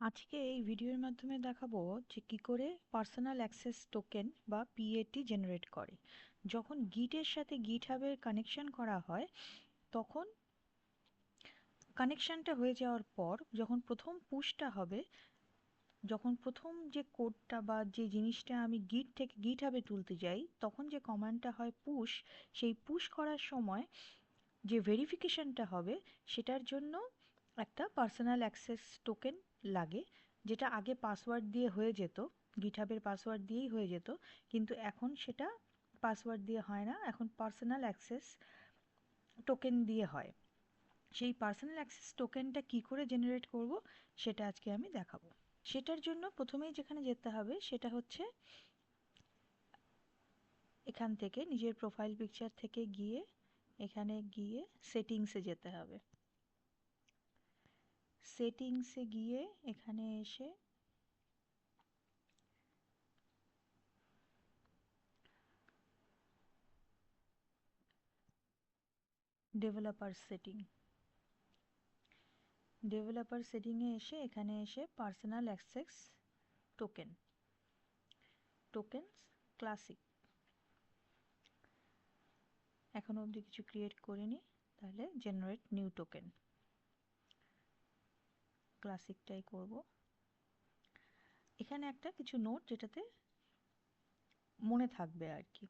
আজকে এই ভিডিওর মাধ্যমে দেখাবো যে কি করে পার্সোনাল অ্যাক্সেস টোকেন বা পিএটি জেনারেট করে। যখন গিটের সাথে গিট হাবের কানেকশন করা হয় তখন কানেকশনটা হয়ে যাওয়ার পর যখন প্রথম পুশটা হবে, যখন প্রথম যে কোডটা বা যে জিনিসটা আমি গিট থেকে গিট হাবে তুলতে যাই তখন যে কমান্ডটা হয় পুশ, সেই পুশ করার সময় যে ভেরিফিকেশনটা হবে সেটার জন্য একটা পার্সোনাল অ্যাক্সেস টোকেন লাগে, যেটা আগে পাসওয়ার্ড দিয়ে হয়ে যেত, গিটহাবের পাসওয়ার্ড দিয়েই হয়ে যেত, কিন্তু এখন সেটা পাসওয়ার্ড দিয়ে হয় না, এখন পার্সোনাল অ্যাক্সেস টোকেন দিয়ে হয়। সেই পার্সোনাল অ্যাক্সেস টোকেনটা কি করে জেনারেট করব সেটা আজকে আমি দেখাবো। সেটার জন্য প্রথমেই যেখানে যেতে হবে সেটা হচ্ছে এখান থেকে নিজের প্রোফাইল পিকচার থেকে গিয়ে এখানে গিয়ে সেটিংসে যেতে হবে। সেটিংসে গিয়ে এখানে এসে ডেভেলপার সেটিং, ডেভেলপার সেটিংয়ে এসে এখানে এসে personal access token, tokens classic, এখনো অবধি কিছু ক্রিয়েট করিনি, তাহলে জেনারেট নিউ টোকেন, ক্লাসিকটাই করব। এখানে একটা কিছু নোট যেটাতে মনে থাকবে আর কি।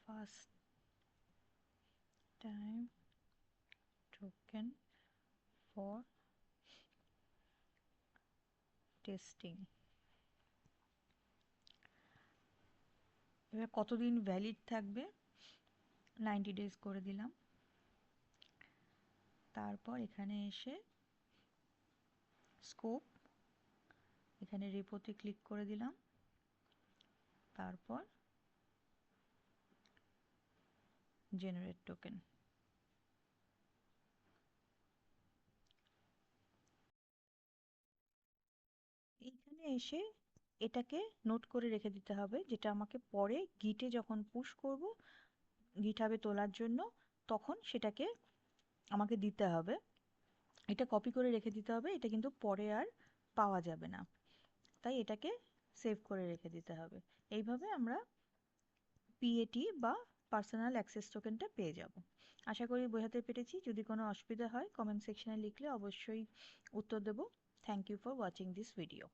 First time token for testing. এবার কতদিন ভ্যালিড থাকবে, 90 ডেজ করে দিলাম। তারপর এখানে এসে স্কোপ, এখানে রিপোতে ক্লিক করে দিলাম। তারপর জেনারেট টোকেন। এইখানে এসে এটাকে নোট করে রেখে দিতে হবে, যেটা আমাকে পরে গিটে যখন পুশ করব গিটহাবে তোলার জন্য তখন সেটাকে আমাকে দিতে হবে। এটা কপি করে রেখে দিতে হবে, এটা কিন্তু পরে আর পাওয়া যাবে না, তাই এটাকে সেভ করে রেখে দিতে হবে। এইভাবে আমরা পিএটি বা পার্সোনাল অ্যাক্সেস টোকেনটা পেয়ে যাব। আশা করি বোঝাতে পেরেছি। যদি কোনো অসুবিধা হয় কমেন্ট সেকশনে লিখলে অবশ্যই উত্তর দেব। Thank you for watching this video.